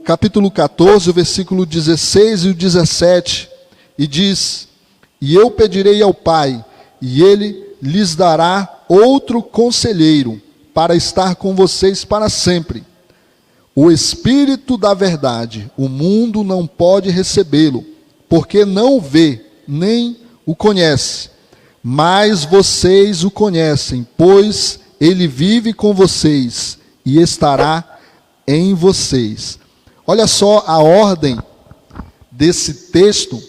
capítulo 14, o versículo 16 e o 17, e diz: E eu pedirei ao Pai, e Ele lhes dará outro conselheiro, para estar com vocês para sempre. O Espírito da verdade, o mundo não pode recebê-lo, porque não o vê, nem o conhece. Mas vocês o conhecem, pois ele vive com vocês e estará em vocês. Olha só a ordem desse texto,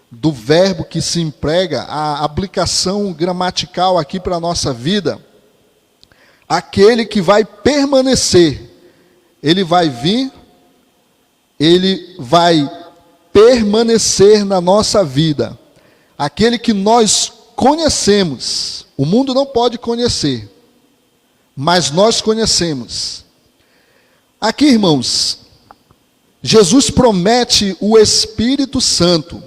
do verbo que se emprega, a aplicação gramatical aqui para a nossa vida. Aquele que vai permanecer, ele vai vir, ele vai permanecer na nossa vida. Aquele que nós conhecemos, o mundo não pode conhecer, mas nós conhecemos. Aqui, irmãos, Jesus promete o Espírito Santo.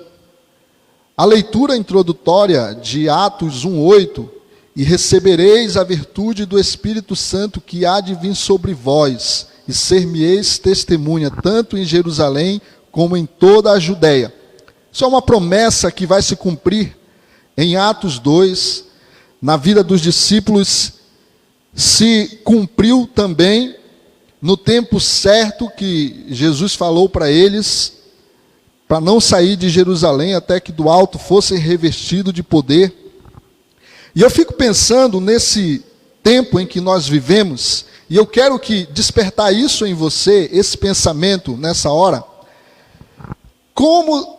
A leitura introdutória de Atos 1:8, e recebereis a virtude do Espírito Santo que há de vir sobre vós, e ser-me-eis testemunha, tanto em Jerusalém como em toda a Judéia. Isso é uma promessa que vai se cumprir em Atos 2, na vida dos discípulos, se cumpriu também no tempo certo que Jesus falou para eles, para não sair de Jerusalém até que do alto fossem revestidos de poder. E eu fico pensando nesse tempo em que nós vivemos, e eu quero despertar isso em você, esse pensamento nessa hora, como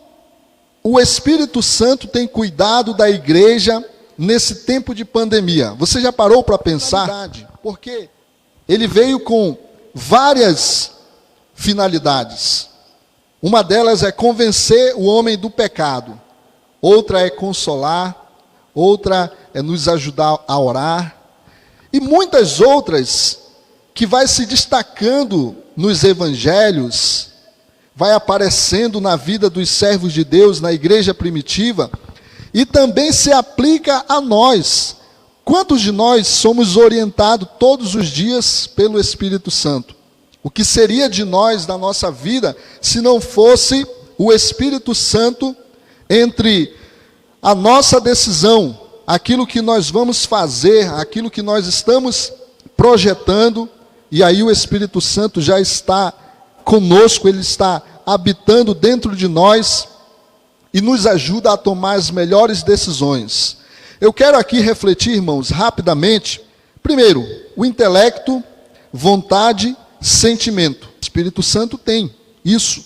o Espírito Santo tem cuidado da igreja nesse tempo de pandemia. Você já parou para pensar? Porque ele veio com várias finalidades. Uma delas é convencer o homem do pecado. Outra é consolar. Outra é nos ajudar a orar. E muitas outras que vai se destacando nos evangelhos, vai aparecendo na vida dos servos de Deus, na igreja primitiva, e também se aplica a nós. Quantos de nós somos orientados todos os dias pelo Espírito Santo? O que seria de nós, da nossa vida, se não fosse o Espírito Santo entre a nossa decisão, aquilo que nós vamos fazer, aquilo que nós estamos projetando, e aí o Espírito Santo já está conosco, ele está habitando dentro de nós e nos ajuda a tomar as melhores decisões. Eu quero aqui refletir, irmãos, rapidamente. Primeiro, o intelecto, vontade, sentimento. O Espírito Santo tem isso.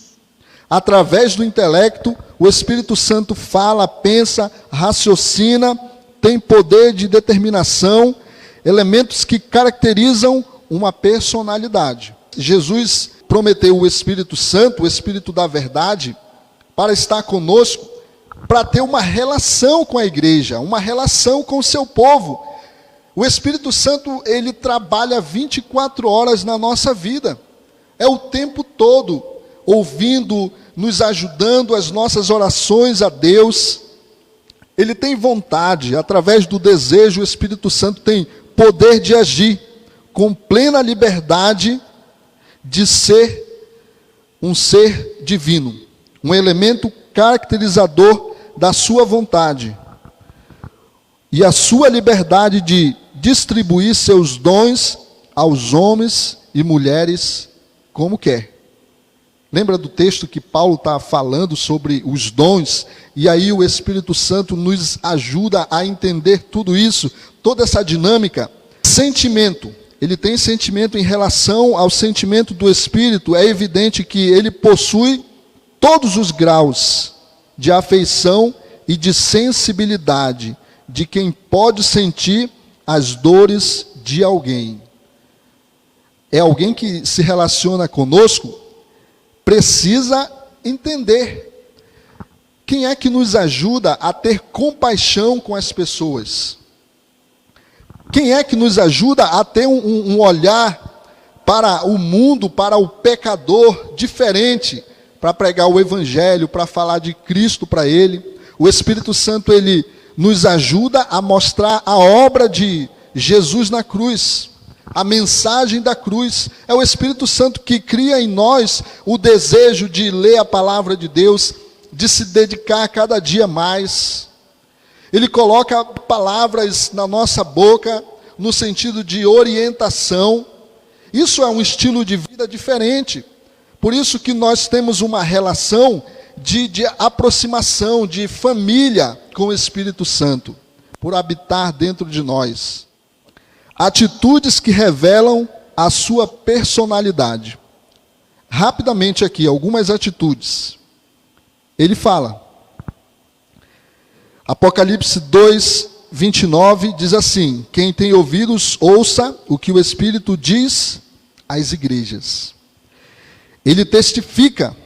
Através do intelecto, o Espírito Santo fala, pensa, raciocina, tem poder de determinação, elementos que caracterizam uma personalidade. Jesus prometeu o Espírito Santo, o Espírito da verdade, para estar conosco, para ter uma relação com a igreja, uma relação com o seu povo. O Espírito Santo, ele trabalha 24 horas na nossa vida. É o tempo todo, ouvindo, nos ajudando as nossas orações a Deus. Ele tem vontade, através do desejo, o Espírito Santo tem poder de agir, com plena liberdade de ser um ser divino, um elemento caracterizador da sua vontade e a sua liberdade de distribuir seus dons aos homens e mulheres como quer. Lembra do texto que Paulo está falando sobre os dons, e aí o Espírito Santo nos ajuda a entender tudo isso, toda essa dinâmica. Sentimento. Ele tem sentimento em relação ao sentimento do Espírito. É evidente que ele possui todos os graus de afeição e de sensibilidade de quem pode sentir as dores de alguém. É alguém que se relaciona conosco, precisa entender. Quem é que nos ajuda a ter compaixão com as pessoas? Quem é que nos ajuda a ter um olhar para o mundo, para o pecador diferente, para pregar o Evangelho, para falar de Cristo para ele? O Espírito Santo, ele nos ajuda a mostrar a obra de Jesus na cruz. A mensagem da cruz é o Espírito Santo que cria em nós o desejo de ler a palavra de Deus, de se dedicar cada dia mais. Ele coloca palavras na nossa boca no sentido de orientação. Isso é um estilo de vida diferente. Por isso que nós temos uma relação de aproximação, de família com o Espírito Santo, por habitar dentro de nós. Atitudes que revelam a sua personalidade. Rapidamente aqui, algumas atitudes. Ele fala. Apocalipse 2, 29 diz assim: quem tem ouvidos, ouça o que o Espírito diz às igrejas. Ele testifica.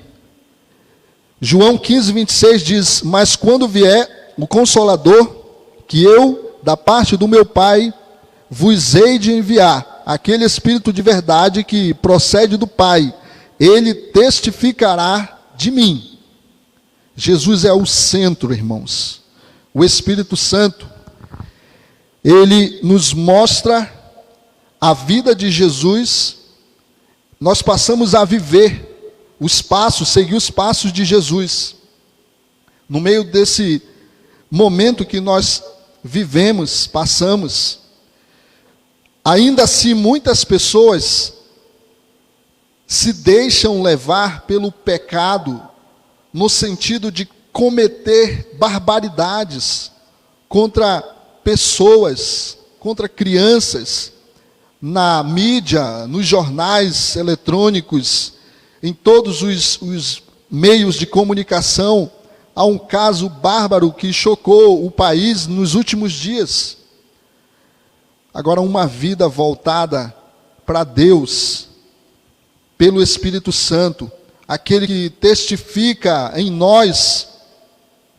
João 15, 26 diz: mas quando vier o Consolador, que eu, da parte do meu Pai, vos hei de enviar, aquele Espírito de verdade que procede do Pai, ele testificará de mim. Jesus é o centro, irmãos. O Espírito Santo, ele nos mostra a vida de Jesus. Nós passamos a viver os passos, seguir os passos de Jesus. No meio desse momento que nós vivemos, passamos, ainda assim muitas pessoas se deixam levar pelo pecado, no sentido de cometer barbaridades contra pessoas, contra crianças, na mídia, nos jornais eletrônicos, em todos os meios de comunicação. Há um caso bárbaro que chocou o país nos últimos dias. Agora, uma vida voltada para Deus, pelo Espírito Santo, aquele que testifica em nós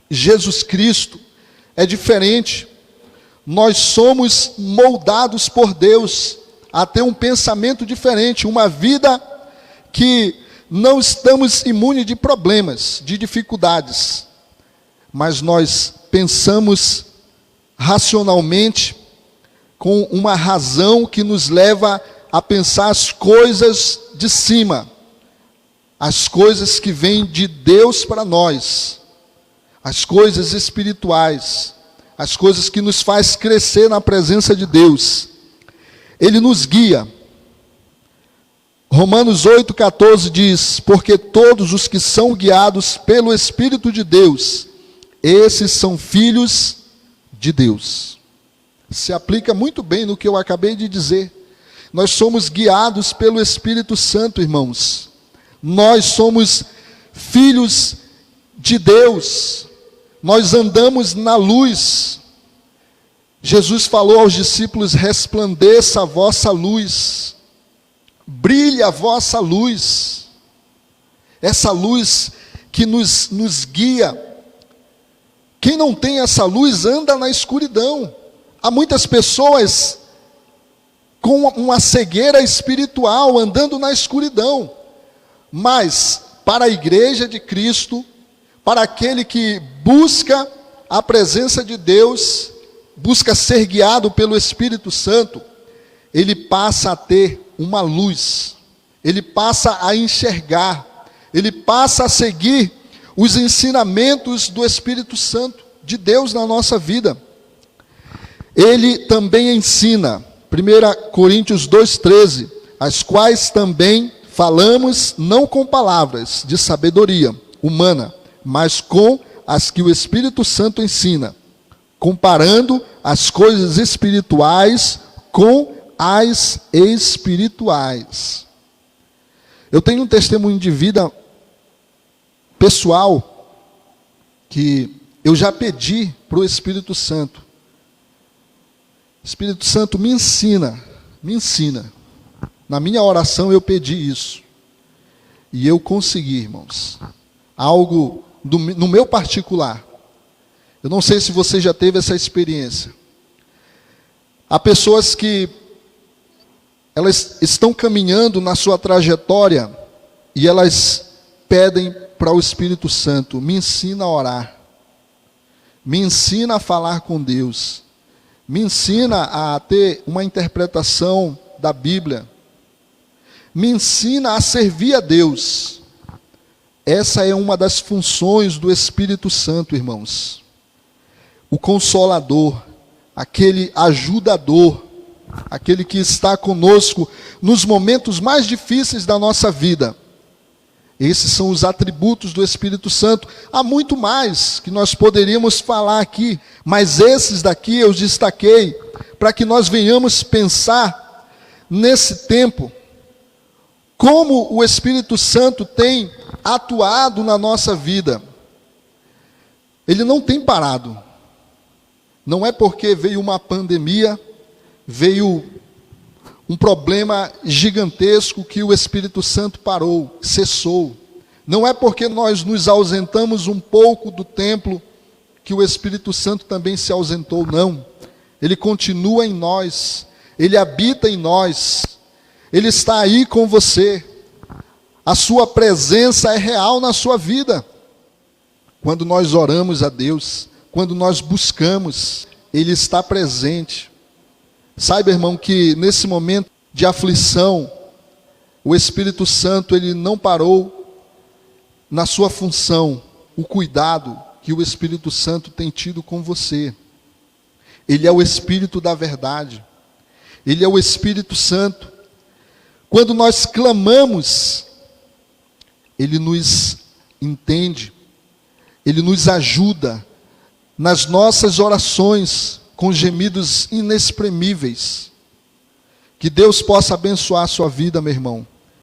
Jesus Cristo, é diferente. Nós somos moldados por Deus a ter um pensamento diferente, uma vida que não estamos imunes de problemas, de dificuldades, mas nós pensamos racionalmente, com uma razão que nos leva a pensar as coisas de cima, as coisas que vêm de Deus para nós, as coisas espirituais, as coisas que nos faz crescer na presença de Deus. Ele nos guia. Romanos 8,14 diz: porque todos os que são guiados pelo Espírito de Deus, esses são filhos de Deus. Se aplica muito bem no que eu acabei de dizer. Nós somos guiados pelo Espírito Santo, irmãos. Nós somos filhos de Deus. Nós andamos na luz. Jesus falou aos discípulos: resplandeça a vossa luz, brilhe a vossa luz. Essa luz que nos guia. Quem não tem essa luz anda na escuridão. Há muitas pessoas com uma cegueira espiritual, andando na escuridão. Mas para a igreja de Cristo, para aquele que busca a presença de Deus, busca ser guiado pelo Espírito Santo, ele passa a ter uma luz, ele passa a enxergar, ele passa a seguir os ensinamentos do Espírito Santo, de Deus na nossa vida. Ele também ensina, 1 Coríntios 2,13, as quais também falamos não com palavras de sabedoria humana, mas com as que o Espírito Santo ensina, comparando as coisas espirituais com as espirituais. Eu tenho um testemunho de vida pessoal que eu já pedi para o Espírito Santo. Espírito Santo, me ensina, me ensina. Na minha oração eu pedi isso. E eu consegui, irmãos. Algo no meu particular. Eu não sei se você já teve essa experiência. Há pessoas que elas estão caminhando na sua trajetória e elas pedem para o Espírito Santo: me ensina a orar. Me ensina a falar com Deus. Me ensina a ter uma interpretação da Bíblia, me ensina a servir a Deus. Essa é uma das funções do Espírito Santo, irmãos. O Consolador, aquele ajudador, aquele que está conosco nos momentos mais difíceis da nossa vida. Esses são os atributos do Espírito Santo. Há muito mais que nós poderíamos falar aqui, mas esses daqui eu destaquei para que nós venhamos pensar nesse tempo como o Espírito Santo tem atuado na nossa vida. Ele não tem parado. Não é porque veio uma pandemia, veio um problema gigantesco que o Espírito Santo parou, cessou. Não é porque nós nos ausentamos um pouco do templo que o Espírito Santo também se ausentou, não. Ele continua em nós, ele habita em nós, ele está aí com você. A sua presença é real na sua vida. Quando nós oramos a Deus, quando nós buscamos, ele está presente. Saiba, irmão, que nesse momento de aflição, o Espírito Santo, ele não parou na sua função, o cuidado que o Espírito Santo tem tido com você. Ele é o Espírito da verdade. Ele é o Espírito Santo. Quando nós clamamos, ele nos entende, ele nos ajuda nas nossas orações, com gemidos inexprimíveis. Que Deus possa abençoar a sua vida, meu irmão.